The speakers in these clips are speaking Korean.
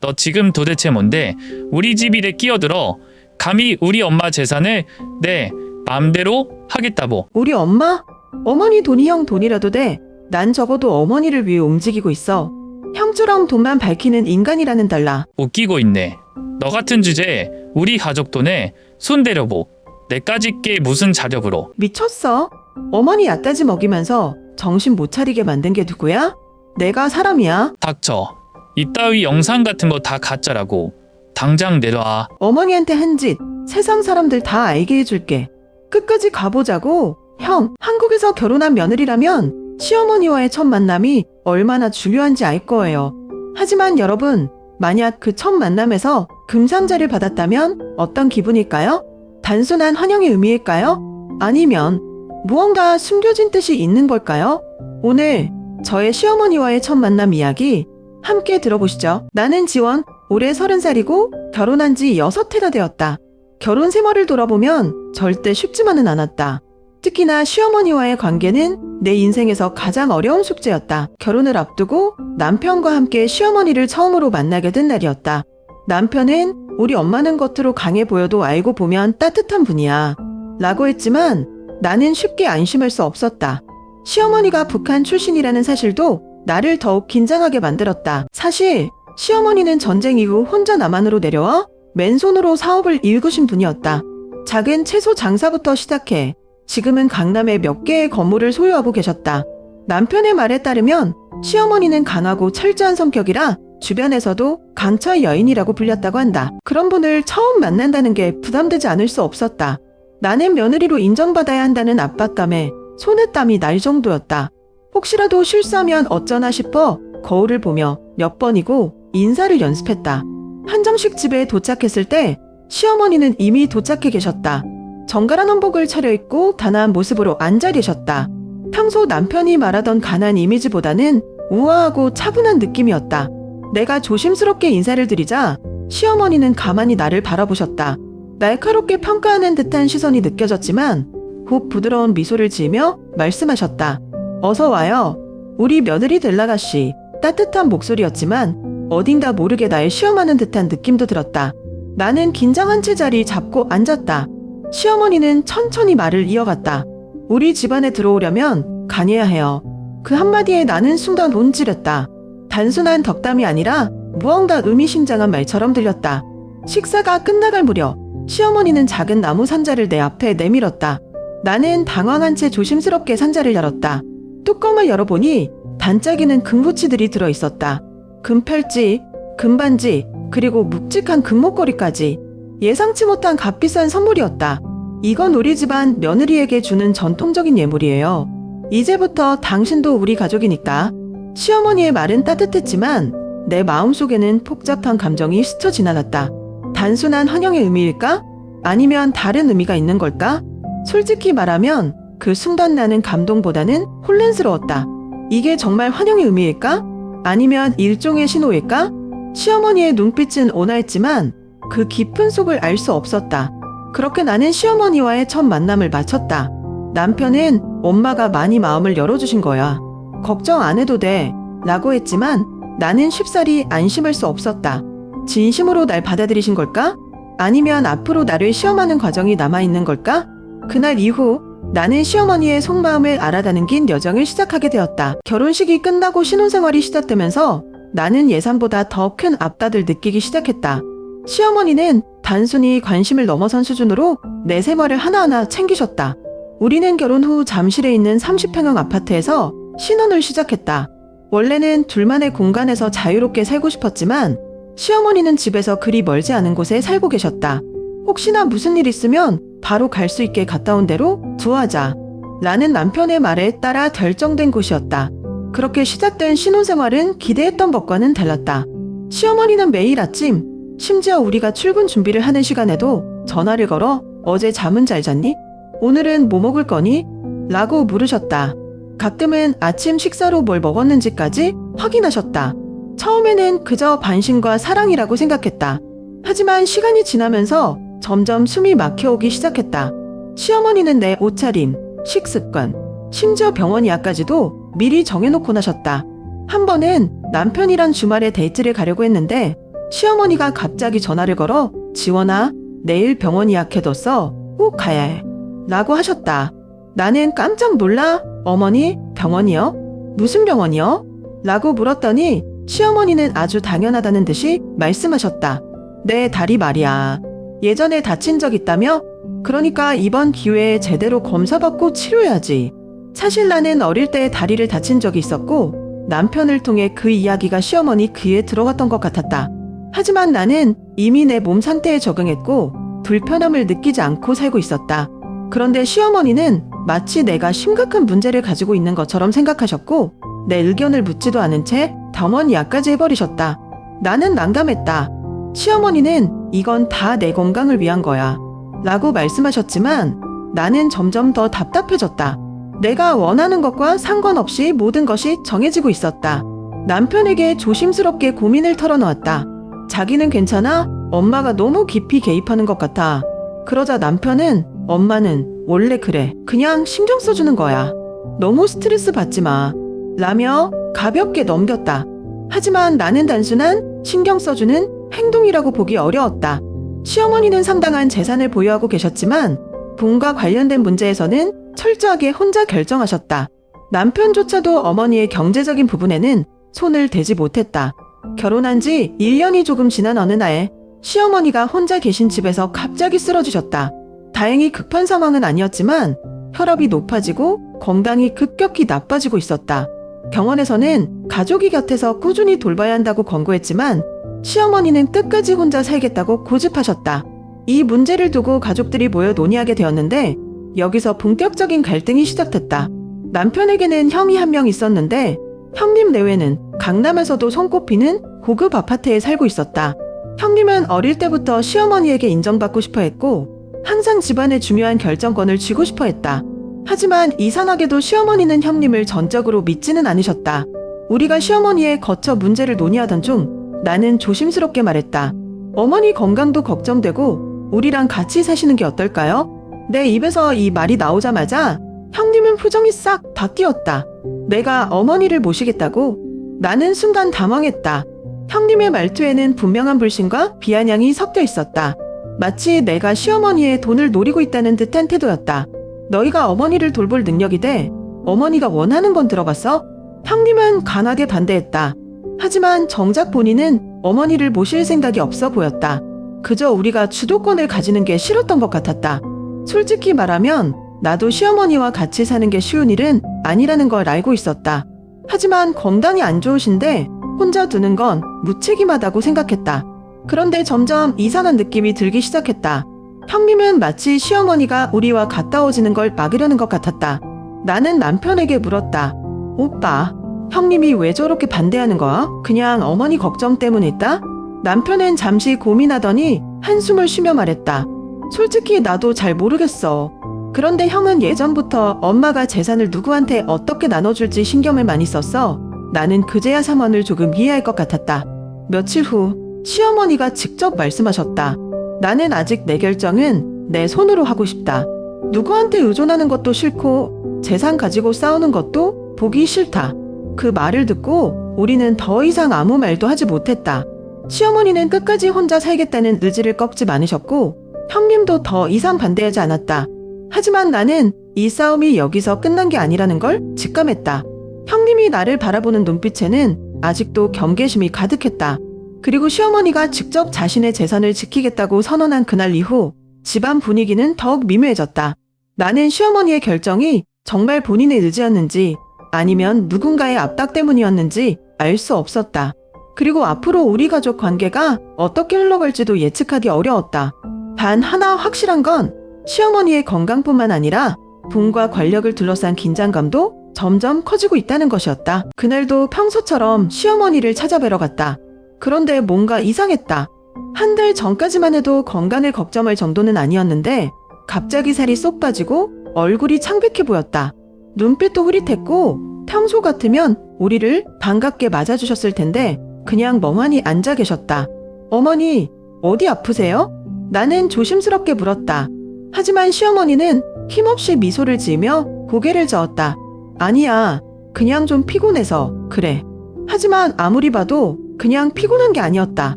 너 지금 도대체 뭔데 우리 집 일에 끼어들어? 감히 우리 엄마 재산을 내 맘대로 하겠다고. 우리 엄마? 어머니 돈이 형 돈이라도 돼. 난 적어도 어머니를 위해 움직이고 있어. 형처럼 돈만 밝히는 인간이라는 달라. 웃기고 있네. 너 같은 주제에 우리 가족 돈에 손 대려보. 내까지 게 무슨 자력으로. 미쳤어? 어머니 얕다지 먹이면서 정신 못 차리게 만든 게 누구야? 내가 사람이야. 닥쳐. 이따위 영상 같은 거 다 가짜라고. 당장 내려와. 어머니한테 한 짓 세상 사람들 다 알게 해줄게. 끝까지 가보자고. 형, 한국에서 결혼한 며느리라면 시어머니와의 첫 만남이 얼마나 중요한지 알 거예요. 하지만 여러분, 만약 그 첫 만남에서 금상자를 받았다면 어떤 기분일까요? 단순한 환영의 의미일까요? 아니면 무언가 숨겨진 뜻이 있는 걸까요? 오늘 저의 시어머니와의 첫 만남 이야기 함께 들어보시죠. 나는 지원, 올해 30살이고 결혼한 지 6해나 되었다. 결혼 생활을 돌아보면 절대 쉽지만은 않았다. 특히나 시어머니와의 관계는 내 인생에서 가장 어려운 숙제였다. 결혼을 앞두고 남편과 함께 시어머니를 처음으로 만나게 된 날이었다. 남편은 우리 엄마는 겉으로 강해 보여도 알고 보면 따뜻한 분이야 라고 했지만 나는 쉽게 안심할 수 없었다. 시어머니가 북한 출신이라는 사실도 나를 더욱 긴장하게 만들었다. 사실 시어머니는 전쟁 이후 혼자 남한으로 내려와 맨손으로 사업을 일구신 분이었다. 작은 채소 장사부터 시작해 지금은 강남에 몇 개의 건물을 소유하고 계셨다. 남편의 말에 따르면 시어머니는 강하고 철저한 성격이라 주변에서도 강철 여인이라고 불렸다고 한다. 그런 분을 처음 만난다는 게 부담되지 않을 수 없었다. 나는 며느리로 인정받아야 한다는 압박감에 손에 땀이 날 정도였다. 혹시라도 실수하면 어쩌나 싶어 거울을 보며 몇 번이고 인사를 연습했다. 한정식 집에 도착했을 때 시어머니는 이미 도착해 계셨다. 정갈한 한복을 차려입고 단아한 모습으로 앉아 계셨다. 평소 남편이 말하던 가난 이미지보다는 우아하고 차분한 느낌이었다. 내가 조심스럽게 인사를 드리자 시어머니는 가만히 나를 바라보셨다. 날카롭게 평가하는 듯한 시선이 느껴졌지만 곧 부드러운 미소를 지으며 말씀하셨다. 어서 와요. 우리 며느리 델라가씨. 따뜻한 목소리였지만 어딘가 모르게 날 시험하는 듯한 느낌도 들었다. 나는 긴장한 채 자리 잡고 앉았다. 시어머니는 천천히 말을 이어갔다. 우리 집안에 들어오려면 간해야 해요. 그 한마디에 나는 순간 온질했다. 단순한 덕담이 아니라 무언가 의미심장한 말처럼 들렸다. 식사가 끝나갈 무렵 시어머니는 작은 나무 상자를 내 앞에 내밀었다. 나는 당황한 채 조심스럽게 상자를 열었다. 뚜껑을 열어보니 반짝이는 금붙이들이 들어있었다. 금팔찌, 금반지, 그리고 묵직한 금목걸이까지. 예상치 못한 값비싼 선물이었다. 이건 우리 집안 며느리에게 주는 전통적인 예물이에요. 이제부터 당신도 우리 가족이니까. 시어머니의 말은 따뜻했지만 내 마음속에는 복잡한 감정이 스쳐 지나갔다. 단순한 환영의 의미일까? 아니면 다른 의미가 있는 걸까? 솔직히 말하면 그 순간 나는 감동보다는 혼란스러웠다. 이게 정말 환영의 의미일까? 아니면 일종의 신호일까? 시어머니의 눈빛은 온화했지만 그 깊은 속을 알 수 없었다. 그렇게 나는 시어머니와의 첫 만남을 마쳤다. 남편은 엄마가 많이 마음을 열어주신 거야. 걱정 안 해도 돼 라고 했지만 나는 쉽사리 안심할 수 없었다. 진심으로 날 받아들이신 걸까? 아니면 앞으로 나를 시험하는 과정이 남아있는 걸까? 그날 이후 나는 시어머니의 속마음을 알아다는 여정을 시작하게 되었다. 결혼식이 끝나고 신혼생활이 시작되면서 나는 예상보다 더 큰 압박을 느끼기 시작했다. 시어머니는 단순히 관심을 넘어선 수준으로 내 생활을 하나하나 챙기셨다. 우리는 결혼 후 잠실에 있는 30평형 아파트에서 신혼을 시작했다. 원래는 둘만의 공간에서 자유롭게 살고 싶었지만 시어머니는 집에서 그리 멀지 않은 곳에 살고 계셨다. 혹시나 무슨 일 있으면 바로 갈 수 있게 가까운 데로 두하자 라는 남편의 말에 따라 결정된 곳이었다. 그렇게 시작된 신혼생활은 기대했던 것과는 달랐다. 시어머니는 매일 아침, 심지어 우리가 출근 준비를 하는 시간에도 전화를 걸어 어제 잠은 잘 잤니? 오늘은 뭐 먹을 거니? 라고 물으셨다. 가끔은 아침 식사로 뭘 먹었는지까지 확인하셨다. 처음에는 그저 반신과 사랑이라고 생각했다. 하지만 시간이 지나면서 점점 숨이 막혀오기 시작했다. 시어머니는 내 옷차림, 식습관, 심지어 병원 예약까지도 미리 정해놓곤 하셨다. 한 번은 남편이랑 주말에 데이트를 가려고 했는데 시어머니가 갑자기 전화를 걸어 지원아, 내일 병원 예약해뒀어. 꼭 가야 해. 라고 하셨다. 나는 깜짝 놀라 어머니, 병원이요? 무슨 병원이요? 라고 물었더니 시어머니는 아주 당연하다는 듯이 말씀하셨다. 내 다리 말이야. 예전에 다친 적 있다며? 그러니까 이번 기회에 제대로 검사받고 치료해야지. 사실 나는 어릴 때 다리를 다친 적이 있었고 남편을 통해 그 이야기가 시어머니 귀에 들어갔던 것 같았다. 하지만 나는 이미 내 몸 상태에 적응했고 불편함을 느끼지 않고 살고 있었다. 그런데 시어머니는 마치 내가 심각한 문제를 가지고 있는 것처럼 생각하셨고 내 의견을 묻지도 않은 채 병원 예약까지 해버리셨다. 나는 난감했다. 시어머니는 이건 다 내 건강을 위한 거야 라고 말씀하셨지만 나는 점점 더 답답해졌다. 내가 원하는 것과 상관없이 모든 것이 정해지고 있었다. 남편에게 조심스럽게 고민을 털어놓았다. 자기는 괜찮아? 엄마가 너무 깊이 개입하는 것 같아. 그러자 남편은 엄마는 원래 그래. 그냥 신경 써주는 거야. 너무 스트레스 받지 마. 라며 가볍게 넘겼다. 하지만 나는 단순한 신경 써주는 행동이라고 보기 어려웠다. 시어머니는 상당한 재산을 보유하고 계셨지만 돈과 관련된 문제에서는 철저하게 혼자 결정하셨다. 남편조차도 어머니의 경제적인 부분에는 손을 대지 못했다. 결혼한 지 1년이 조금 지난 어느 날 시어머니가 혼자 계신 집에서 갑자기 쓰러지셨다. 다행히 급한 상황은 아니었지만 혈압이 높아지고 건강이 급격히 나빠지고 있었다. 병원에서는 가족이 곁에서 꾸준히 돌봐야 한다고 권고했지만 시어머니는 끝까지 혼자 살겠다고 고집하셨다. 이 문제를 두고 가족들이 모여 논의하게 되었는데 여기서 본격적인 갈등이 시작됐다. 남편에게는 형이 한 명 있었는데 형님 내외는 강남에서도 손꼽히는 고급 아파트에 살고 있었다. 형님은 어릴 때부터 시어머니에게 인정받고 싶어 했고 항상 집안의 중요한 결정권을 쥐고 싶어 했다. 하지만 이상하게도 시어머니는 형님을 전적으로 믿지는 않으셨다. 우리가 시어머니의 거처 문제를 논의하던 중 나는 조심스럽게 말했다. 어머니 건강도 걱정되고 우리랑 같이 사시는 게 어떨까요? 내 입에서 이 말이 나오자마자 형님은 표정이 싹 바뀌었다. 내가 어머니를 모시겠다고? 나는 순간 당황했다. 형님의 말투에는 분명한 불신과 비아냥이 섞여 있었다. 마치 내가 시어머니의 돈을 노리고 있다는 듯한 태도였다. 너희가 어머니를 돌볼 능력이 돼? 어머니가 원하는 건 들어봤어? 형님은 강하게 반대했다. 하지만 정작 본인은 어머니를 모실 생각이 없어 보였다. 그저 우리가 주도권을 가지는 게 싫었던 것 같았다. 솔직히 말하면 나도 시어머니와 같이 사는 게 쉬운 일은 아니라는 걸 알고 있었다. 하지만 건강이 안 좋으신데 혼자 두는 건 무책임하다고 생각했다. 그런데 점점 이상한 느낌이 들기 시작했다. 형님은 마치 시어머니가 우리와 가까워지는 걸 막으려는 것 같았다. 나는 남편에게 물었다. 오빠, 형님이 왜 저렇게 반대하는 거야? 그냥 어머니 걱정 때문일까? 남편은 잠시 고민하더니 한숨을 쉬며 말했다. 솔직히 나도 잘 모르겠어. 그런데 형은 예전부터 엄마가 재산을 누구한테 어떻게 나눠줄지 신경을 많이 썼어. 나는 그제야 상황을 조금 이해할 것 같았다. 며칠 후 시어머니가 직접 말씀하셨다. 나는 아직 내 결정은 내 손으로 하고 싶다. 누구한테 의존하는 것도 싫고 재산 가지고 싸우는 것도 보기 싫다. 그 말을 듣고 우리는 더 이상 아무 말도 하지 못했다. 시어머니는 끝까지 혼자 살겠다는 의지를 꺾지 않으셨고 형님도 더 이상 반대하지 않았다. 하지만 나는 이 싸움이 여기서 끝난 게 아니라는 걸 직감했다. 형님이 나를 바라보는 눈빛에는 아직도 경계심이 가득했다. 그리고 시어머니가 직접 자신의 재산을 지키겠다고 선언한 그날 이후 집안 분위기는 더욱 미묘해졌다. 나는 시어머니의 결정이 정말 본인의 의지였는지 아니면 누군가의 압박 때문이었는지 알 수 없었다. 그리고 앞으로 우리 가족 관계가 어떻게 흘러갈지도 예측하기 어려웠다. 단 하나 확실한 건 시어머니의 건강뿐만 아니라 돈과 권력을 둘러싼 긴장감도 점점 커지고 있다는 것이었다. 그날도 평소처럼 시어머니를 찾아뵈러 갔다. 그런데 뭔가 이상했다. 한 달 전까지만 해도 건강을 걱정할 정도는 아니었는데 갑자기 살이 쏙 빠지고 얼굴이 창백해 보였다. 눈빛도 흐릿했고 평소 같으면 우리를 반갑게 맞아주셨을 텐데 그냥 멍하니 앉아 계셨다. 어머니, 어디 아프세요? 나는 조심스럽게 물었다. 하지만 시어머니는 힘없이 미소를 지으며 고개를 저었다. 아니야, 그냥 좀 피곤해서 그래. 하지만 아무리 봐도 그냥 피곤한 게 아니었다.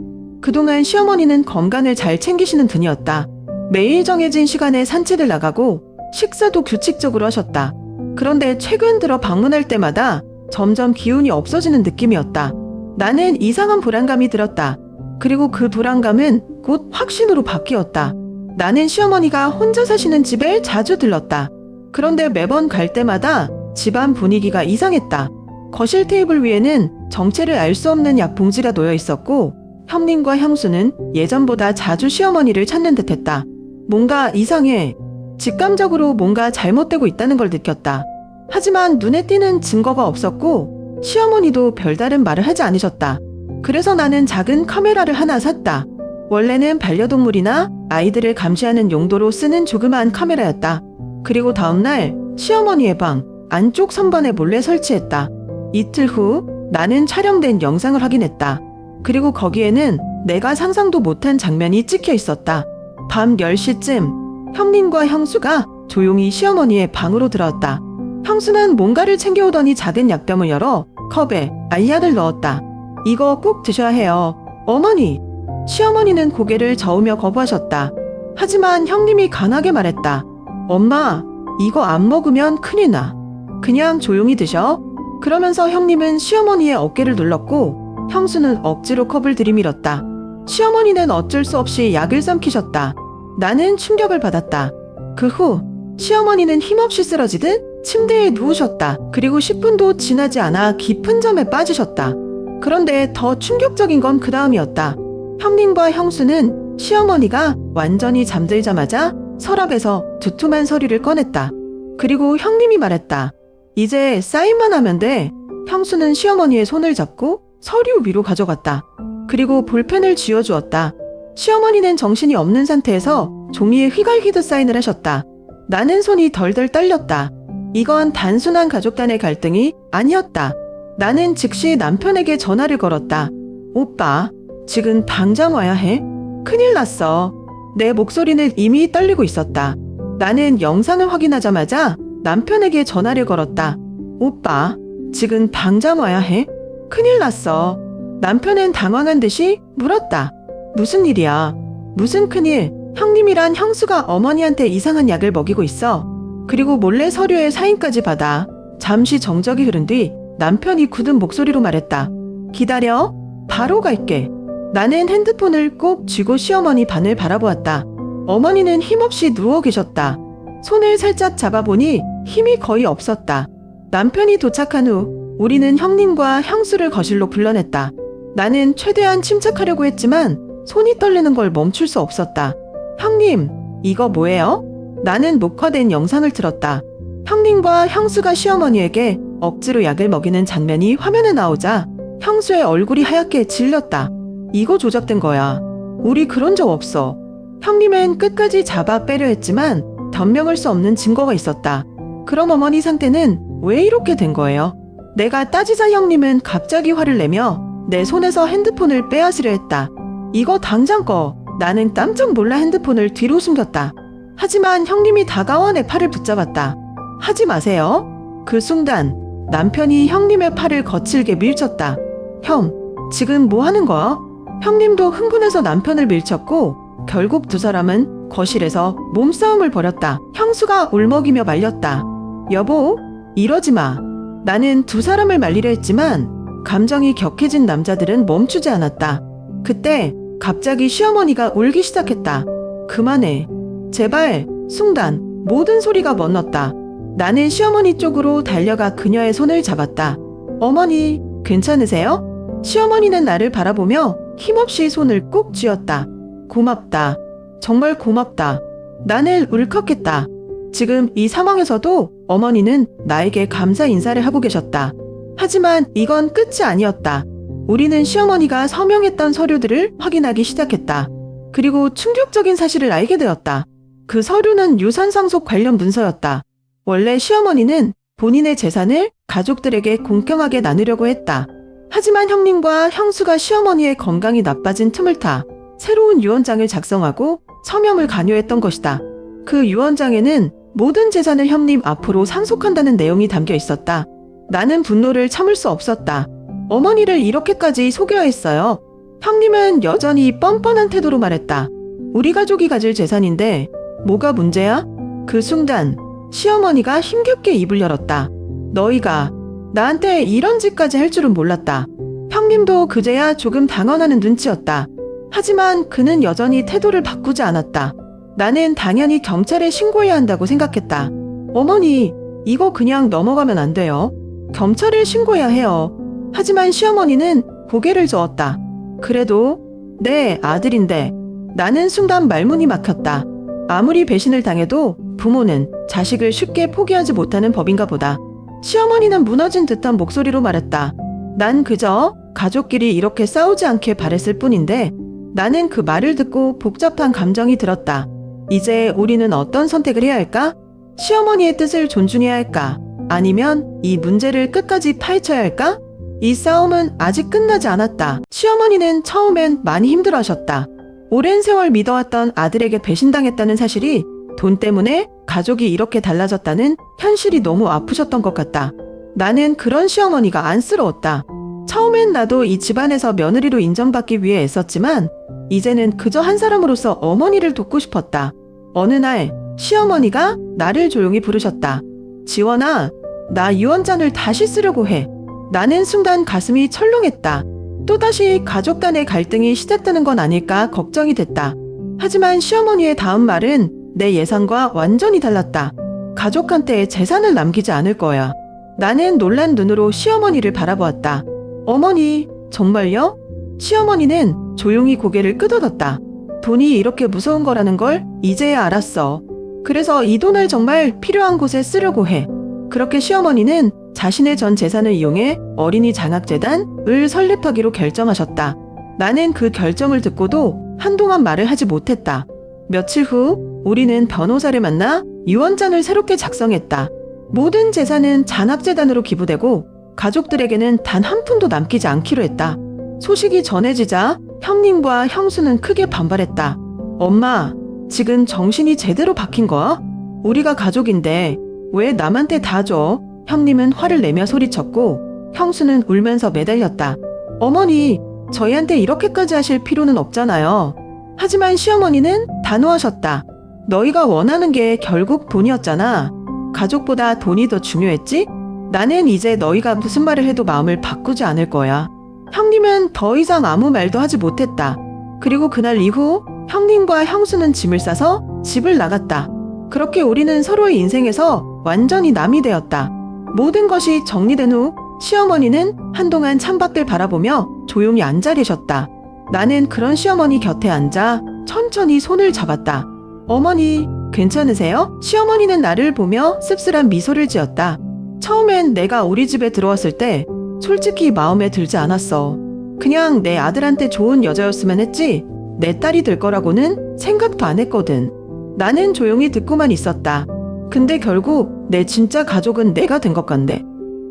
그동안 시어머니는 건강을 잘 챙기시는 분이었다. 매일 정해진 시간에 산책을 나가고 식사도 규칙적으로 하셨다. 그런데 최근 들어 방문할 때마다 점점 기운이 없어지는 느낌이었다. 나는 이상한 불안감이 들었다. 그리고 그 불안감은 곧 확신으로 바뀌었다. 나는 시어머니가 혼자 사시는 집에 자주 들렀다. 그런데 매번 갈 때마다 집안 분위기가 이상했다. 거실 테이블 위에는 정체를 알 수 없는 약 봉지가 놓여 있었고 형님과 형수는 예전보다 자주 시어머니를 찾는 듯했다. 뭔가 이상해. 직감적으로 뭔가 잘못되고 있다는 걸 느꼈다. 하지만 눈에 띄는 증거가 없었고 시어머니도 별다른 말을 하지 않으셨다. 그래서 나는 작은 카메라를 하나 샀다. 원래는 반려동물이나 아이들을 감시하는 용도로 쓰는 조그마한 카메라였다. 그리고 다음날 시어머니의 방 안쪽 선반에 몰래 설치했다. 이틀 후 나는 촬영된 영상을 확인했다. 그리고 거기에는 내가 상상도 못한 장면이 찍혀 있었다. 밤 10시쯤 형님과 형수가 조용히 시어머니의 방으로 들어왔다. 형수는 뭔가를 챙겨오더니 작은 약병을 열어 컵에 알약을 넣었다. 이거 꼭 드셔야 해요. 어머니. 시어머니는 고개를 저으며 거부하셨다. 하지만 형님이 강하게 말했다. 엄마, 이거 안 먹으면 큰일 나. 그냥 조용히 드셔. 그러면서 형님은 시어머니의 어깨를 눌렀고 형수는 억지로 컵을 들이밀었다. 시어머니는 어쩔 수 없이 약을 삼키셨다. 나는 충격을 받았다. 그 후 시어머니는 힘없이 쓰러지듯 침대에 누우셨다. 그리고 10분도 지나지 않아 깊은 잠에 빠지셨다. 그런데 더 충격적인 건 그 다음이었다. 형님과 형수는 시어머니가 완전히 잠들자마자 서랍에서 두툼한 서류를 꺼냈다. 그리고 형님이 말했다. 이제 사인만 하면 돼. 형수는 시어머니의 손을 잡고 서류 위로 가져갔다. 그리고 볼펜을 쥐어주었다. 시어머니는 정신이 없는 상태에서 종이에 휘갈기듯 사인을 하셨다. 나는 손이 덜덜 떨렸다. 이건 단순한 가족 간의 갈등이 아니었다. 나는 즉시 남편에게 전화를 걸었다. 오빠, 지금 당장 와야 해. 큰일 났어. 내 목소리는 이미 떨리고 있었다. 나는 영상을 확인하자마자 남편에게 전화를 걸었다. 오빠, 지금 당장 와야 해. 큰일 났어. 남편은 당황한 듯이 물었다. 무슨 일이야? 무슨 큰일? 형님이란 형수가 어머니한테 이상한 약을 먹이고 있어. 그리고 몰래 서류에 사인까지 받아. 잠시 정적이 흐른 뒤 남편이 굳은 목소리로 말했다. 기다려. 바로 갈게. 나는 핸드폰을 꼭 쥐고 시어머니 방을 바라보았다. 어머니는 힘없이 누워 계셨다. 손을 살짝 잡아보니 힘이 거의 없었다. 남편이 도착한 후 우리는 형님과 형수를 거실로 불러냈다. 나는 최대한 침착하려고 했지만 손이 떨리는 걸 멈출 수 없었다. 형님, 이거 뭐예요? 나는 녹화된 영상을 틀었다. 형님과 형수가 시어머니에게 억지로 약을 먹이는 장면이 화면에 나오자 형수의 얼굴이 하얗게 질렸다. 이거 조작된 거야. 우리 그런 적 없어. 형님은 끝까지 잡아 빼려 했지만 변명할 수 없는 증거가 있었다. 그럼 어머니 상태는 왜 이렇게 된 거예요? 내가 따지자 형님은 갑자기 화를 내며 내 손에서 핸드폰을 빼앗으려 했다. 이거 당장 꺼. 나는 깜짝 놀라 핸드폰을 뒤로 숨겼다. 하지만 형님이 다가와 내 팔을 붙잡았다. 하지 마세요. 그 순간 남편이 형님의 팔을 거칠게 밀쳤다. 형, 지금 뭐 하는 거야? 형님도 흥분해서 남편을 밀쳤고 결국 두 사람은 거실에서 몸싸움을 벌였다. 형수가 울먹이며 말렸다. 여보, 이러지 마. 나는 두 사람을 말리려 했지만 감정이 격해진 남자들은 멈추지 않았다. 그때 갑자기 시어머니가 울기 시작했다. 그만해. 제발. 순간 모든 소리가 멎었다. 나는 시어머니 쪽으로 달려가 그녀의 손을 잡았다. 어머니, 괜찮으세요? 시어머니는 나를 바라보며 힘없이 손을 꼭 쥐었다. 고맙다. 정말 고맙다. 나는 울컥했다. 지금 이 상황에서도 어머니는 나에게 감사 인사를 하고 계셨다. 하지만 이건 끝이 아니었다. 우리는 시어머니가 서명했던 서류들을 확인하기 시작했다. 그리고 충격적인 사실을 알게 되었다. 그 서류는 유산상속 관련 문서였다. 원래 시어머니는 본인의 재산을 가족들에게 공평하게 나누려고 했다. 하지만 형님과 형수가 시어머니의 건강이 나빠진 틈을 타 새로운 유언장을 작성하고 서명을 강요했던 것이다. 그 유언장에는 모든 재산을 형님 앞으로 상속한다는 내용이 담겨 있었다. 나는 분노를 참을 수 없었다. 어머니를 이렇게까지 속여야 했어요. 형님은 여전히 뻔뻔한 태도로 말했다. 우리 가족이 가질 재산인데 뭐가 문제야? 그 순간 시어머니가 힘겹게 입을 열었다. 너희가 나한테 이런 짓까지 할 줄은 몰랐다. 형님도 그제야 조금 당황하는 눈치였다. 하지만 그는 여전히 태도를 바꾸지 않았다. 나는 당연히 경찰에 신고해야 한다고 생각했다. 어머니, 이거 그냥 넘어가면 안 돼요. 경찰에 신고해야 해요. 하지만 시어머니는 고개를 저었다. 그래도 내 아들인데. 나는 순간 말문이 막혔다. 아무리 배신을 당해도 부모는 자식을 쉽게 포기하지 못하는 법인가 보다. 시어머니는 무너진 듯한 목소리로 말했다. 난 그저 가족끼리 이렇게 싸우지 않길 바랬을 뿐인데. 나는 그 말을 듣고 복잡한 감정이 들었다. 이제 우리는 어떤 선택을 해야 할까? 시어머니의 뜻을 존중해야 할까? 아니면 이 문제를 끝까지 파헤쳐야 할까? 이 싸움은 아직 끝나지 않았다. 시어머니는 처음엔 많이 힘들어하셨다. 오랜 세월 믿어왔던 아들에게 배신당했다는 사실이, 돈 때문에 가족이 이렇게 달라졌다는 현실이 너무 아프셨던 것 같다. 나는 그런 시어머니가 안쓰러웠다. 처음엔 나도 이 집안에서 며느리로 인정받기 위해 애썼지만 이제는 그저 한 사람으로서 어머니를 돕고 싶었다. 어느 날 시어머니가 나를 조용히 부르셨다. 지원아, 나 유언장을 다시 쓰려고 해. 나는 순간 가슴이 철렁했다. 또다시 가족 간의 갈등이 시작되는 건 아닐까 걱정이 됐다. 하지만 시어머니의 다음 말은 내 예상과 완전히 달랐다. 가족한테 재산을 남기지 않을 거야. 나는 놀란 눈으로 시어머니를 바라보았다. 어머니, 정말요? 시어머니는 조용히 고개를 끄덕였다. 돈이 이렇게 무서운 거라는 걸 이제야 알았어. 그래서 이 돈을 정말 필요한 곳에 쓰려고 해. 그렇게 시어머니는 자신의 전 재산을 이용해 어린이 장학재단을 설립하기로 결정하셨다. 나는 그 결정을 듣고도 한동안 말을 하지 못했다. 며칠 후 우리는 변호사를 만나 유언장을 새롭게 작성했다. 모든 재산은 장학재단으로 기부되고 가족들에게는 단 한 푼도 남기지 않기로 했다. 소식이 전해지자 형님과 형수는 크게 반발했다. 엄마, 지금 정신이 제대로 박힌 거야? 우리가 가족인데 왜 남한테 다 줘? 형님은 화를 내며 소리쳤고 형수는 울면서 매달렸다. 어머니, 저희한테 이렇게까지 하실 필요는 없잖아요. 하지만 시어머니는 단호하셨다. 너희가 원하는 게 결국 돈이었잖아. 가족보다 돈이 더 중요했지? 나는 이제 너희가 무슨 말을 해도 마음을 바꾸지 않을 거야. 형님은 더 이상 아무 말도 하지 못했다. 그리고 그날 이후 형님과 형수는 짐을 싸서 집을 나갔다. 그렇게 우리는 서로의 인생에서 완전히 남이 되었다. 모든 것이 정리된 후 시어머니는 한동안 창밖을 바라보며 조용히 앉아 계셨다. 나는 그런 시어머니 곁에 앉아 천천히 손을 잡았다. 어머니, 괜찮으세요? 시어머니는 나를 보며 씁쓸한 미소를 지었다. 처음엔 내가 우리 집에 들어왔을 때 솔직히 마음에 들지 않았어. 그냥 내 아들한테 좋은 여자였으면 했지 내 딸이 될 거라고는 생각도 안 했거든. 나는 조용히 듣고만 있었다. 근데 결국 내 진짜 가족은 내가 된 것 같네.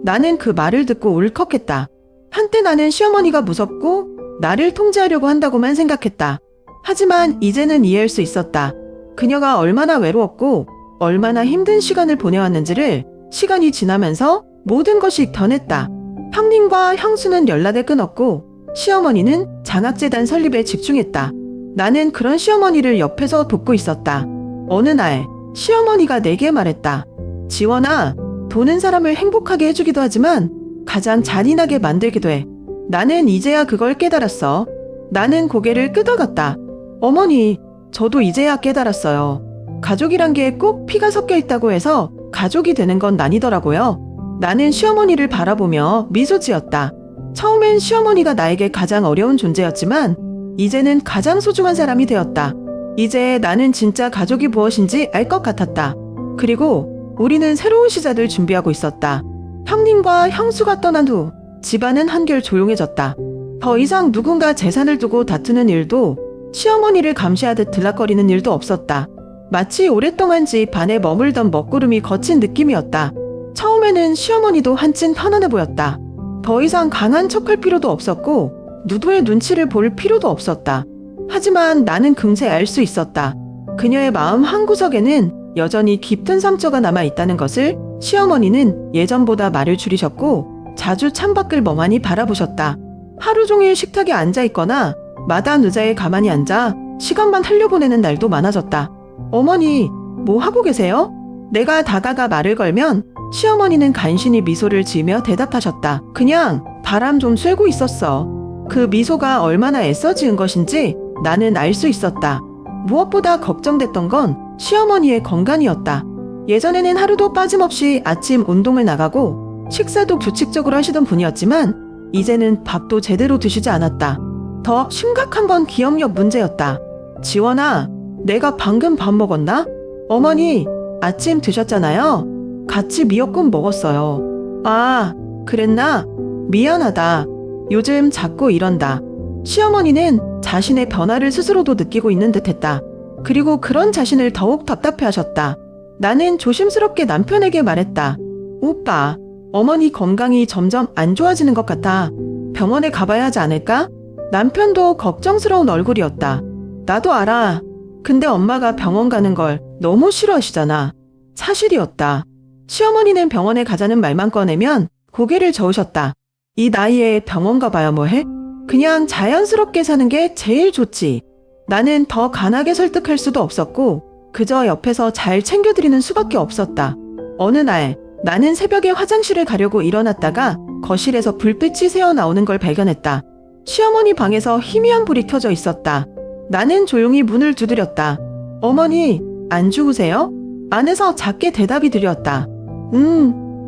나는 그 말을 듣고 울컥했다. 한때 나는 시어머니가 무섭고 나를 통제하려고 한다고만 생각했다. 하지만 이제는 이해할 수 있었다. 그녀가 얼마나 외로웠고 얼마나 힘든 시간을 보내왔는지를 시간이 지나면서 모든 것이 변했다. 형님과 형수는 연락을 끊었고 시어머니는 장학재단 설립에 집중했다. 나는 그런 시어머니를 옆에서 돕고 있었다. 어느 날 시어머니가 내게 말했다. 지원아, 돈은 사람을 행복하게 해주기도 하지만 가장 잔인하게 만들기도 해. 나는 이제야 그걸 깨달았어. 나는 고개를 끄덕였다. 어머니, 저도 이제야 깨달았어요. 가족이란 게 꼭 피가 섞여 있다고 해서 가족이 되는 건 아니더라고요. 나는 시어머니를 바라보며 미소 지었다. 처음엔 시어머니가 나에게 가장 어려운 존재였지만 이제는 가장 소중한 사람이 되었다. 이제 나는 진짜 가족이 무엇인지 알 것 같았다. 그리고 우리는 새로운 시작을 준비하고 있었다. 형님과 형수가 떠난 후 집안은 한결 조용해졌다. 더 이상 누군가 재산을 두고 다투는 일도 시어머니를 감시하듯 들락거리는 일도 없었다. 마치 오랫동안 집 안에 머물던 먹구름이 거친 느낌이었다. 처음에는 시어머니도 한층 편안해 보였다. 더 이상 강한 척할 필요도 없었고 누구의 눈치를 볼 필요도 없었다. 하지만 나는 금세 알 수 있었다. 그녀의 마음 한구석에는 여전히 깊은 상처가 남아있다는 것을. 시어머니는 예전보다 말을 줄이셨고 자주 창밖을 멍하니 바라보셨다. 하루 종일 식탁에 앉아있거나 마당 의자에 가만히 앉아 시간만 흘려보내는 날도 많아졌다. 어머니, 뭐 하고 계세요? 내가 다가가 말을 걸면 시어머니는 간신히 미소를 지으며 대답하셨다. 그냥 바람 좀 쐬고 있었어. 그 미소가 얼마나 애써 지은 것인지 나는 알 수 있었다. 무엇보다 걱정됐던 건 시어머니의 건강이었다. 예전에는 하루도 빠짐없이 아침 운동을 나가고 식사도 규칙적으로 하시던 분이었지만 이제는 밥도 제대로 드시지 않았다. 더 심각한 건 기억력 문제였다. 지원아, 내가 방금 밥 먹었나? 어머니, 아침 드셨잖아요. 같이 미역국 먹었어요. 아, 그랬나? 미안하다. 요즘 자꾸 이런다. 시어머니는 자신의 변화를 스스로도 느끼고 있는 듯했다. 그리고 그런 자신을 더욱 답답해하셨다. 나는 조심스럽게 남편에게 말했다. 오빠, 어머니 건강이 점점 안 좋아지는 것 같아. 병원에 가봐야 하지 않을까? 남편도 걱정스러운 얼굴이었다. 나도 알아. 근데 엄마가 병원 가는 걸 너무 싫어하시잖아. 사실이었다. 시어머니는 병원에 가자는 말만 꺼내면 고개를 저으셨다. 이 나이에 병원 가봐야 뭐해? 그냥 자연스럽게 사는 게 제일 좋지. 나는 더 강하게 설득할 수도 없었고 그저 옆에서 잘 챙겨드리는 수밖에 없었다. 어느 날 나는 새벽에 화장실을 가려고 일어났다가 거실에서 불빛이 새어나오는 걸 발견했다. 시어머니 방에서 희미한 불이 켜져 있었다. 나는 조용히 문을 두드렸다. 어머니, 안 죽으세요? 안에서 작게 대답이 들렸다.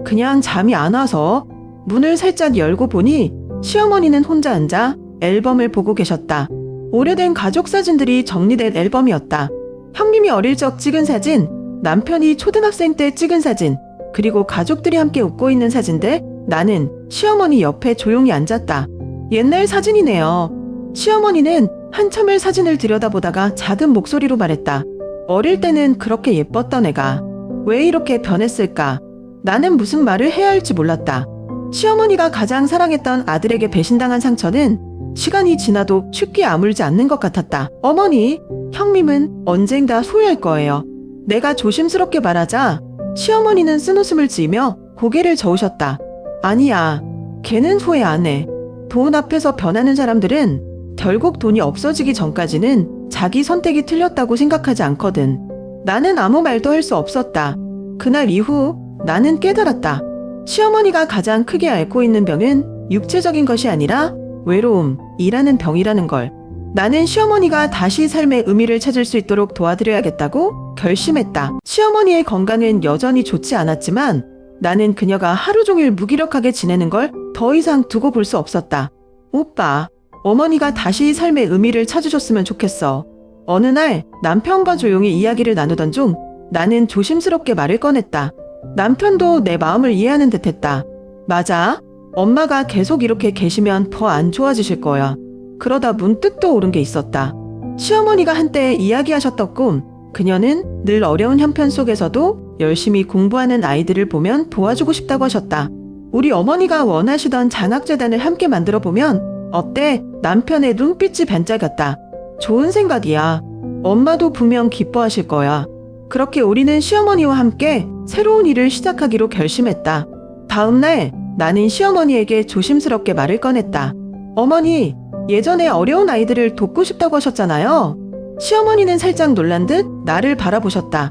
그냥 잠이 안 와서. 문을 살짝 열고 보니 시어머니는 혼자 앉아 앨범을 보고 계셨다. 오래된 가족 사진들이 정리된 앨범이었다. 형님이 어릴 적 찍은 사진, 남편이 초등학생 때 찍은 사진, 그리고 가족들이 함께 웃고 있는 사진들. 나는 시어머니 옆에 조용히 앉았다. 옛날 사진이네요. 시어머니는 한참을 사진을 들여다보다가 작은 목소리로 말했다. 어릴 때는 그렇게 예뻤던 애가 왜 이렇게 변했을까? 나는 무슨 말을 해야 할지 몰랐다. 시어머니가 가장 사랑했던 아들에게 배신당한 상처는 시간이 지나도 쉽게 아물지 않는 것 같았다. 어머니, 형님은 언젠가 후회할 거예요. 내가 조심스럽게 말하자 시어머니는 쓴웃음을 지으며 고개를 저으셨다. 아니야, 걔는 후회 안 해. 돈 앞에서 변하는 사람들은 결국 돈이 없어지기 전까지는 자기 선택이 틀렸다고 생각하지 않거든. 나는 아무 말도 할 수 없었다. 그날 이후 나는 깨달았다. 시어머니가 가장 크게 앓고 있는 병은 육체적인 것이 아니라 외로움이라는 병이라는 걸. 나는 시어머니가 다시 삶의 의미를 찾을 수 있도록 도와드려야겠다고 결심했다. 시어머니의 건강은 여전히 좋지 않았지만 나는 그녀가 하루 종일 무기력하게 지내는 걸 더 이상 두고 볼 수 없었다. 오빠, 어머니가 다시 삶의 의미를 찾으셨으면 좋겠어. 어느 날 남편과 조용히 이야기를 나누던 중 나는 조심스럽게 말을 꺼냈다. 남편도 내 마음을 이해하는 듯했다. 맞아. 엄마가 계속 이렇게 계시면 더 안 좋아지실 거야. 그러다 문득 떠오른 게 있었다. 시어머니가 한때 이야기하셨던 꿈. 그녀는 늘 어려운 형편 속에서도 열심히 공부하는 아이들을 보면 도와주고 싶다고 하셨다. 우리 어머니가 원하시던 장학재단을 함께 만들어 보면 어때? 남편의 눈빛이 반짝였다. 좋은 생각이야. 엄마도 분명 기뻐하실 거야. 그렇게 우리는 시어머니와 함께 새로운 일을 시작하기로 결심했다. 다음 날 나는 시어머니에게 조심스럽게 말을 꺼냈다. 어머니, 예전에 어려운 아이들을 돕고 싶다고 하셨잖아요. 시어머니는 살짝 놀란 듯 나를 바라보셨다.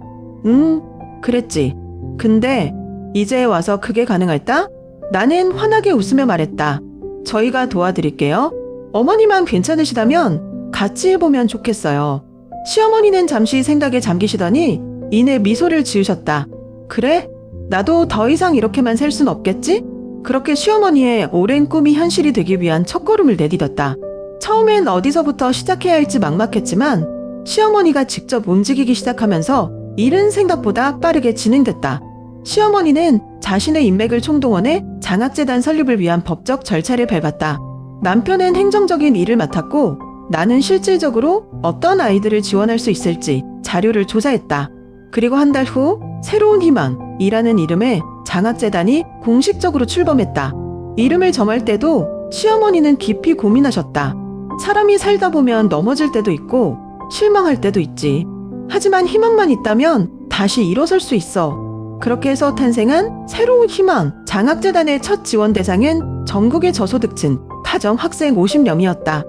그랬지. 근데 이제 와서 그게 가능할까? 나는 환하게 웃으며 말했다. 저희가 도와드릴게요. 어머니만 괜찮으시다면 같이 해보면 좋겠어요. 시어머니는 잠시 생각에 잠기시더니 이내 미소를 지으셨다. 그래? 나도 더 이상 이렇게만 살 순 없겠지? 그렇게 시어머니의 오랜 꿈이 현실이 되기 위한 첫걸음을 내디뎠다. 처음엔 어디서부터 시작해야 할지 막막했지만 시어머니가 직접 움직이기 시작하면서 일은 생각보다 빠르게 진행됐다. 시어머니는 자신의 인맥을 총동원해 장학재단 설립을 위한 법적 절차를 밟았다. 남편은 행정적인 일을 맡았고 나는 실질적으로 어떤 아이들을 지원할 수 있을지 자료를 조사했다. 그리고 한 달 후 새로운 희망이라는 이름의 장학재단이 공식적으로 출범했다. 이름을 정할 때도 시어머니는 깊이 고민하셨다. 사람이 살다 보면 넘어질 때도 있고 실망할 때도 있지. 하지만 희망만 있다면 다시 일어설 수 있어. 그렇게 해서 탄생한 새로운 희망 장학재단의 첫 지원 대상은 전국의 저소득층 가정 학생 50명이었다.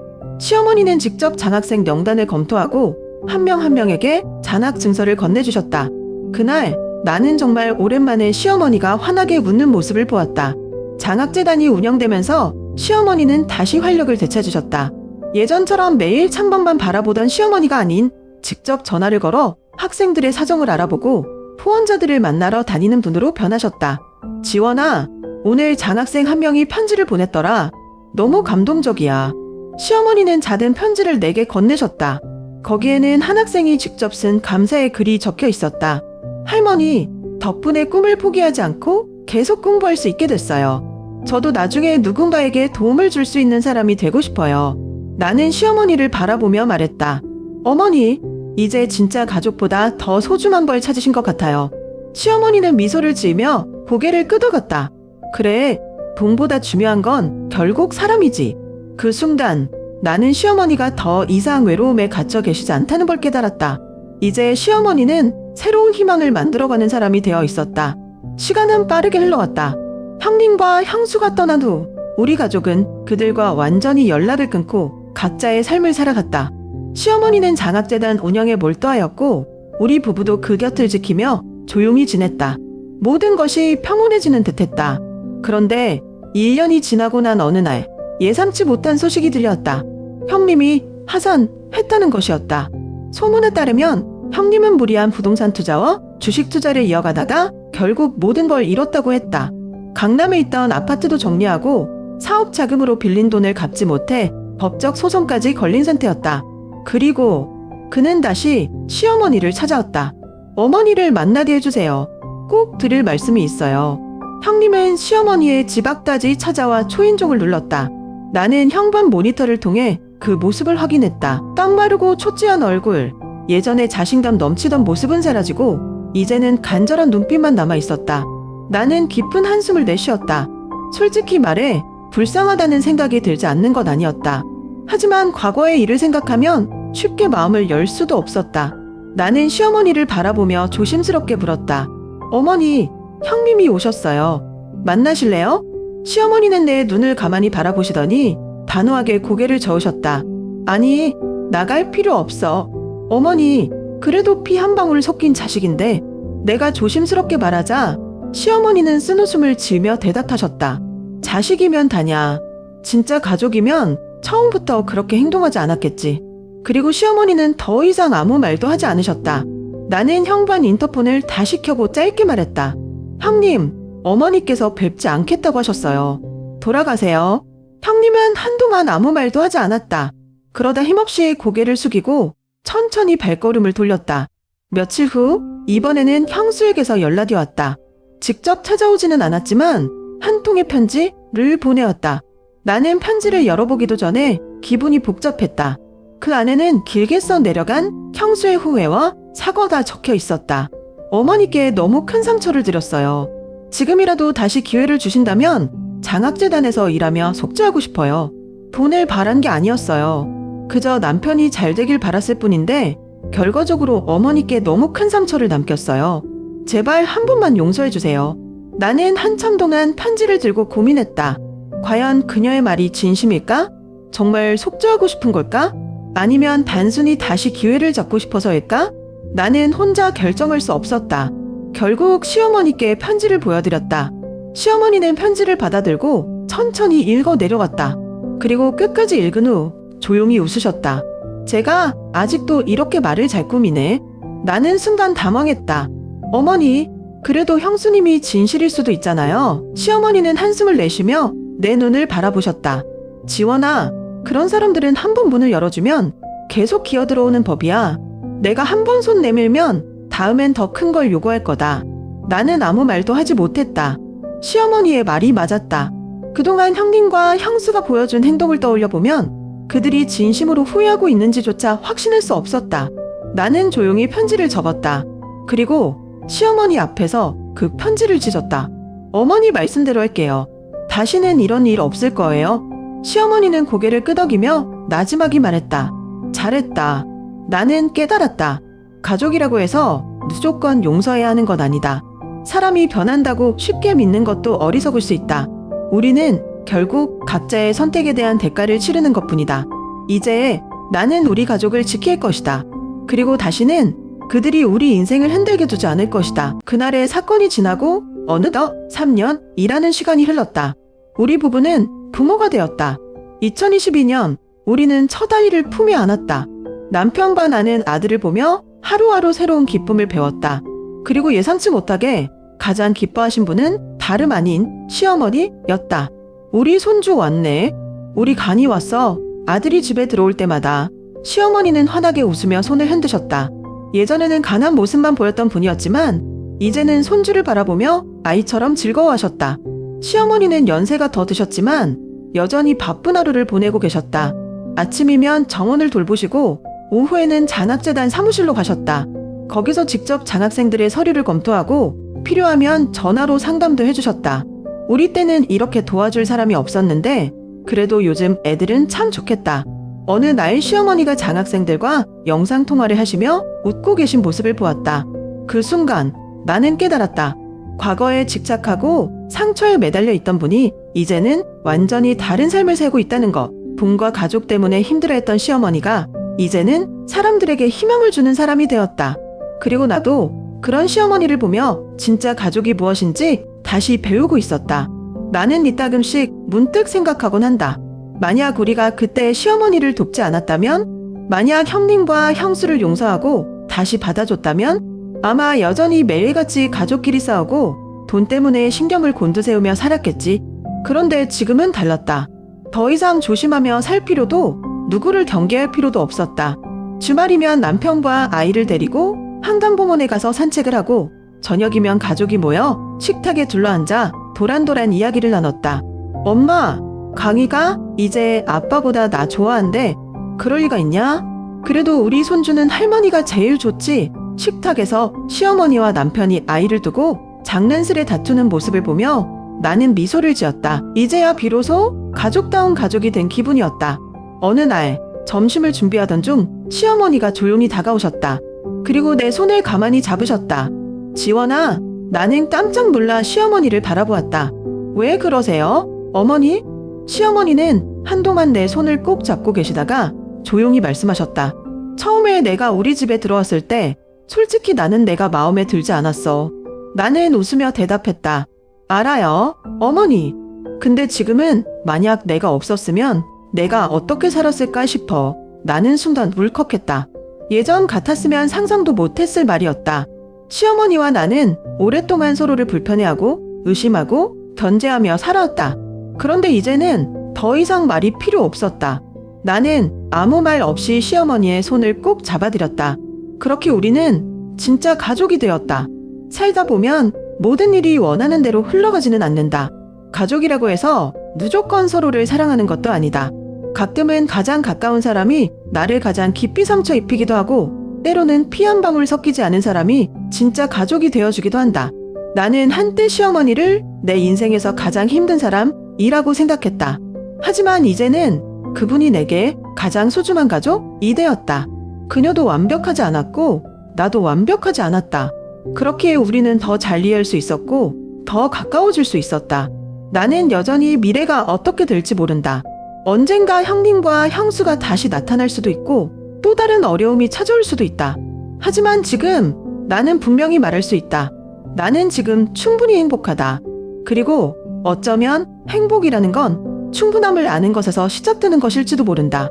시어머니는 직접 장학생 명단을 검토하고 한 명 한 명에게 잔학 증서를 건네주셨다. 그날 나는 정말 오랜만에 시어머니가 환하게 웃는 모습을 보았다. 장학재단이 운영되면서 시어머니는 다시 활력을 되찾으셨다. 예전처럼 매일 창밖만 바라보던 시어머니가 아닌 직접 전화를 걸어 학생들의 사정을 알아보고 후원자들을 만나러 다니는 분으로 변하셨다. 지원아, 오늘 장학생 한 명이 편지를 보냈더라. 너무 감동적이야. 시어머니는 작은 편지를 내게 건네셨다. 거기에는 한 학생이 직접 쓴 감사의 글이 적혀 있었다. 할머니, 덕분에 꿈을 포기하지 않고 계속 공부할 수 있게 됐어요. 저도 나중에 누군가에게 도움을 줄 수 있는 사람이 되고 싶어요. 나는 시어머니를 바라보며 말했다. 어머니, 이제 진짜 가족보다 더 소중한 걸 찾으신 것 같아요. 시어머니는 미소를 지으며 고개를 끄덕였다. 그래, 돈보다 중요한 건 결국 사람이지. 그 순간 나는 시어머니가 더 이상 외로움에 갇혀 계시지 않다는 걸 깨달았다. 이제 시어머니는 새로운 희망을 만들어가는 사람이 되어 있었다. 시간은 빠르게 흘러갔다. 형님과 형수가 떠난 후 우리 가족은 그들과 완전히 연락을 끊고 각자의 삶을 살아갔다. 시어머니는 장학재단 운영에 몰두하였고 우리 부부도 그 곁을 지키며 조용히 지냈다. 모든 것이 평온해지는 듯했다. 그런데 1년이 지나고 난 어느 날 예상치 못한 소식이 들려왔다. 형님이 하산했다는 것이었다. 소문에 따르면 형님은 무리한 부동산 투자와 주식 투자를 이어가다가 결국 모든 걸 잃었다고 했다. 강남에 있던 아파트도 정리하고 사업 자금으로 빌린 돈을 갚지 못해 법적 소송까지 걸린 상태였다. 그리고 그는 다시 시어머니를 찾아왔다. 어머니를 만나게 해주세요. 꼭 드릴 말씀이 있어요. 형님은 시어머니의 집 앞까지 찾아와 초인종을 눌렀다. 나는 현관 모니터를 통해 그 모습을 확인했다. 딱 마르고 초췌한 얼굴, 예전에 자신감 넘치던 모습은 사라지고 이제는 간절한 눈빛만 남아 있었다. 나는 깊은 한숨을 내쉬었다. 솔직히 말해 불쌍하다는 생각이 들지 않는 것 아니었다. 하지만 과거의 일을 생각하면 쉽게 마음을 열 수도 없었다. 나는 시어머니를 바라보며 조심스럽게 물었다. 어머니, 형님이 오셨어요. 만나실래요? 시어머니는 내 눈을 가만히 바라보시더니 단호하게 고개를 저으셨다. 아니, 나갈 필요 없어. 어머니, 그래도 피 한 방울 섞인 자식인데. 내가 조심스럽게 말하자 시어머니는 쓴웃음을 지으며 대답하셨다. 자식이면 다냐. 진짜 가족이면 처음부터 그렇게 행동하지 않았겠지. 그리고 시어머니는 더 이상 아무 말도 하지 않으셨다. 나는 현관 인터폰을 다시 켜고 짧게 말했다. 형님, 어머니께서 뵙지 않겠다고 하셨어요. 돌아가세요. 형님은 한동안 아무 말도 하지 않았다. 그러다 힘없이 고개를 숙이고 천천히 발걸음을 돌렸다. 며칠 후 이번에는 형수에게서 연락이 왔다. 직접 찾아오지는 않았지만 한 통의 편지를 보내왔다. 나는 편지를 열어보기도 전에 기분이 복잡했다. 그 안에는 길게 써 내려간 형수의 후회와 사과가 적혀 있었다. 어머니께 너무 큰 상처를 드렸어요. 지금이라도 다시 기회를 주신다면 장학재단에서 일하며 속죄하고 싶어요. 돈을 바란 게 아니었어요. 그저 남편이 잘 되길 바랐을 뿐인데 결과적으로 어머니께 너무 큰 상처를 남겼어요. 제발 한 번만 용서해 주세요. 나는 한참 동안 편지를 들고 고민했다. 과연 그녀의 말이 진심일까? 정말 속죄하고 싶은 걸까? 아니면 단순히 다시 기회를 잡고 싶어서일까? 나는 혼자 결정할 수 없었다. 결국 시어머니께 편지를 보여드렸다. 시어머니는 편지를 받아들고 천천히 읽어 내려갔다. 그리고 끝까지 읽은 후 조용히 웃으셨다. 제가 아직도 이렇게 말을 잘 꾸미네. 나는 순간 당황했다. 어머니, 그래도 형수님이 진실일 수도 있잖아요. 시어머니는 한숨을 내쉬며 내 눈을 바라보셨다. 지원아, 그런 사람들은 한 번 문을 열어주면 계속 기어들어오는 법이야. 내가 한 번 손 내밀면 다음엔 더 큰 걸 요구할 거다. 나는 아무 말도 하지 못했다. 시어머니의 말이 맞았다. 그동안 형님과 형수가 보여준 행동을 떠올려 보면 그들이 진심으로 후회하고 있는지조차 확신할 수 없었다. 나는 조용히 편지를 적었다. 그리고 시어머니 앞에서 그 편지를 찢었다. 어머니 말씀대로 할게요. 다시는 이런 일 없을 거예요. 시어머니는 고개를 끄덕이며 나지막이 말했다. 잘했다. 나는 깨달았다. 가족이라고 해서 무조건 용서해야 하는 건 아니다. 사람이 변한다고 쉽게 믿는 것도 어리석을 수 있다. 우리는 결국 각자의 선택에 대한 대가를 치르는 것뿐이다. 이제 나는 우리 가족을 지킬 것이다. 그리고 다시는 그들이 우리 인생을 흔들게 두지 않을 것이다. 그날의 사건이 지나고 어느덧 3년이라는 시간이 흘렀다. 우리 부부는 부모가 되었다. 2022년 우리는 첫 아이를 품에 안았다. 남편과 나는 아들을 보며 하루하루 새로운 기쁨을 배웠다. 그리고 예상치 못하게 가장 기뻐하신 분은 다름 아닌 시어머니였다. 우리 손주 왔네. 우리 간이 왔어. 아들이 집에 들어올 때마다 시어머니는 환하게 웃으며 손을 흔드셨다. 예전에는 간한 모습만 보였던 분이었지만 이제는 손주를 바라보며 아이처럼 즐거워하셨다. 시어머니는 연세가 더 드셨지만 여전히 바쁜 하루를 보내고 계셨다. 아침이면 정원을 돌보시고 오후에는 장학재단 사무실로 가셨다. 거기서 직접 장학생들의 서류를 검토하고 필요하면 전화로 상담도 해주셨다. 우리 때는 이렇게 도와줄 사람이 없었는데 그래도 요즘 애들은 참 좋겠다. 어느 날 시어머니가 장학생들과 영상통화를 하시며 웃고 계신 모습을 보았다. 그 순간 나는 깨달았다. 과거에 집착하고 상처에 매달려 있던 분이 이제는 완전히 다른 삶을 살고 있다는 것. 부모과 가족 때문에 힘들어했던 시어머니가 이제는 사람들에게 희망을 주는 사람이 되었다. 그리고 나도 그런 시어머니를 보며 진짜 가족이 무엇인지 다시 배우고 있었다. 나는 이따금씩 문득 생각하곤 한다. 만약 우리가 그때 시어머니를 돕지 않았다면, 만약 형님과 형수를 용서하고 다시 받아줬다면 아마 여전히 매일같이 가족끼리 싸우고 돈 때문에 신경을 곤두세우며 살았겠지. 그런데 지금은 달랐다. 더 이상 조심하며 살 필요도 누구를 경계할 필요도 없었다. 주말이면 남편과 아이를 데리고 한강공원에 가서 산책을 하고 저녁이면 가족이 모여 식탁에 둘러앉아 도란도란 이야기를 나눴다. 엄마, 강희가 이제 아빠보다 나 좋아한대. 그럴 리가 있냐? 그래도 우리 손주는 할머니가 제일 좋지. 식탁에서 시어머니와 남편이 아이를 두고 장난스레 다투는 모습을 보며 나는 미소를 지었다. 이제야 비로소 가족다운 가족이 된 기분이었다. 어느 날 점심을 준비하던 중 시어머니가 조용히 다가오셨다. 그리고 내 손을 가만히 잡으셨다. 지원아, 나는 깜짝 놀라 시어머니를 바라보았다. 왜 그러세요? 어머니? 시어머니는 한동안 내 손을 꼭 잡고 계시다가 조용히 말씀하셨다. 처음에 내가 우리 집에 들어왔을 때 솔직히 나는 내가 마음에 들지 않았어. 나는 웃으며 대답했다. 알아요, 어머니. 근데 지금은 만약 내가 없었으면 내가 어떻게 살았을까 싶어. 나는 순간 울컥했다. 예전 같았으면 상상도 못했을 말이었다. 시어머니와 나는 오랫동안 서로를 불편해하고 의심하고 견제하며 살아왔다. 그런데 이제는 더 이상 말이 필요 없었다. 나는 아무 말 없이 시어머니의 손을 꼭 잡아들였다. 그렇게 우리는 진짜 가족이 되었다. 살다 보면 모든 일이 원하는 대로 흘러가지는 않는다. 가족이라고 해서 무조건 서로를 사랑하는 것도 아니다. 가끔은 가장 가까운 사람이 나를 가장 깊이 상처 입히기도 하고 때로는 피 한 방울 섞이지 않은 사람이 진짜 가족이 되어주기도 한다. 나는 한때 시어머니를 내 인생에서 가장 힘든 사람이라고 생각했다. 하지만 이제는 그분이 내게 가장 소중한 가족이 되었다. 그녀도 완벽하지 않았고 나도 완벽하지 않았다. 그렇기에 우리는 더 잘 이해할 수 있었고 더 가까워질 수 있었다. 나는 여전히 미래가 어떻게 될지 모른다. 언젠가 형님과 형수가 다시 나타날 수도 있고 또 다른 어려움이 찾아올 수도 있다. 하지만 지금 나는 분명히 말할 수 있다. 나는 지금 충분히 행복하다. 그리고 어쩌면 행복이라는 건 충분함을 아는 것에서 시작되는 것일지도 모른다.